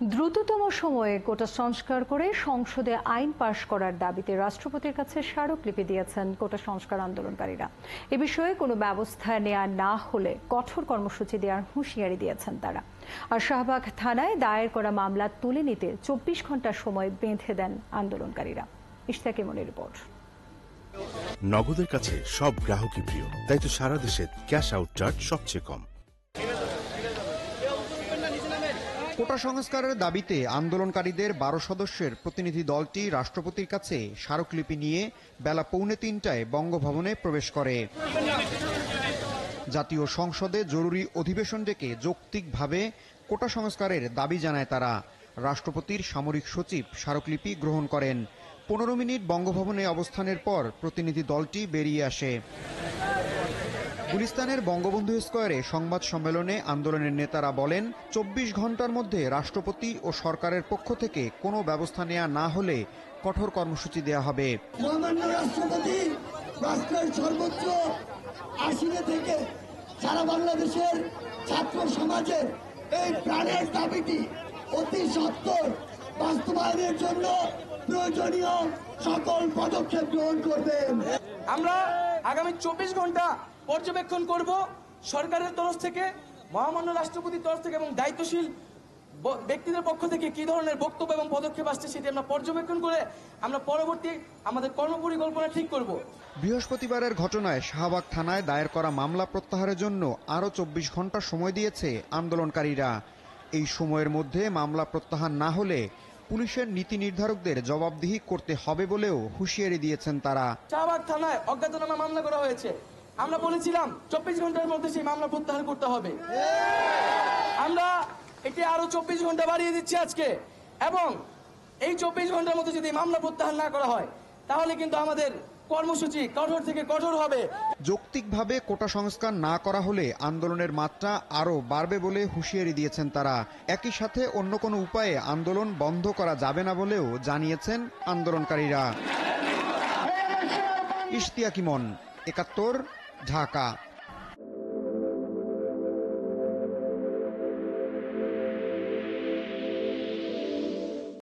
দ্রুততম সময়ে কোটা সংস্কার করে সংসদে আইন পাশ করার দাবিতে রাষ্ট্রপতির কাছে স্মারকলিপি দিয়েছেন কোটা সংস্কার আন্দোলনকারীরা। এ বিষয়ে কোনো ব্যবস্থা নেওয়া না হলে কঠোর কর্মসূচি দেওয়ার হুঁশিয়ারি দিয়েছেন তারা। আর শাহবাগ থানায় দায়ের করা মামলা তুলে নিতে 24 ঘন্টা সময় বেঁধে দেন আন্দোলনকারীরা। ইশতিয়াক ইমনের রিপোর্ট। নগদের কাছে সব গ্রাহকই প্রিয়, তাই তো সারা দেশে ক্যাশ আউট চার্জ সবচেয়ে কম। কোটা সংস্কারের দাবিতে আন্দোলনকারীদের 12 সদস্যের প্রতিনিধি দলটি রাষ্ট্রপতির কাছে স্মারকলিপি নিয়ে বেলা 2:45 বঙ্গভবনে প্রবেশ করে। জাতীয় সংসদে জরুরি অধিবেশন ডেকে যৌক্তিকভাবে কোটা সংস্কারের দাবি জানায় তারা। রাষ্ট্রপতির সামরিক সচিব স্মারকলিপি গ্রহণ করেন। 15 মিনিট বঙ্গভবনে অবস্থানের পর প্রতিনিধি দলটি বেরিয়ে আসে। গুলিস্তানের বঙ্গবন্ধু স্কয়ারে সংবাদ সম্মেলনে আন্দোলনের নেতারা বলেন, 24 ঘন্টার মধ্যে রাষ্ট্রপতি ও সরকারের পক্ষ থেকে কোনো ব্যবস্থা নেওয়া না হলে কঠোর কর্মসূচি দেওয়া হবে। মহামান্য রাষ্ট্রপতি রাষ্ট্রের সর্বোচ্চ আসনে থেকে সারা বাংলাদেশের ছাত্র সমাজের এই প্রাণের দাবিটি অতি সত্বর বাস্তবায়নের জন্য প্রয়োজনীয় সকল পদক্ষেপ গ্রহণ করবেন। আমরা আগামী 24 ঘন্টা পর্যবেক্ষণ করব সরকারের তরফ থেকে, মহামান্য রাষ্ট্রপতির তরফ থেকে এবং দায়িত্বশীল ব্যক্তিদের পক্ষ থেকে কি ধরনের বক্তব্য এবং পদক্ষেপ আসছে সেটি আমরা পর্যবেক্ষণ করে আমরা পরবর্তী আমাদের কর্মপরিকল্পনা ঠিক করব। বৃহস্পতিবারের ঘটনায় শাহবাগ থানায় দায়ের করা মামলা প্রত্যাহারের জন্য আরও 24 ঘন্টা সময় দিয়েছে আন্দোলনকারীরা। এই সময়ের মধ্যে মামলা প্রত্যাহার না হলে পুলিশের নীতি নির্ধারকদের জবাবদিহি করতে হবে বলেও হুঁশিয়ারি দিয়েছেন তারা। শাহবাগ থানায় অজ্ঞাতনামা মামলা করা হয়েছে। আমরা বলেছিলাম 24 ঘন্টার মধ্যে সেই মামলা প্রত্যাহার করতে হবে। আমরা এটি আরো 24 ঘন্টা বাড়িয়ে দিচ্ছি আজকে, এবং এই 24 ঘন্টার মধ্যে যদি মামলা প্রত্যাহার না করা হয় তাহলে কিন্তু আমাদের কর্মসূচি কঠোর থেকে কঠোর হবে। যৌক্তিকভাবে কোটা সংস্কার না করা হলে আন্দোলনের মাত্রা আরও বাড়বে বলে হুঁশিয়ারি দিয়েছেন তারা। একই সাথে অন্য কোনো উপায়ে আন্দোলন বন্ধ করা যাবে না বলেও জানিয়েছেন আন্দোলনকারীরা। ইশতিয়াক ইমন, 71, ঢাকা।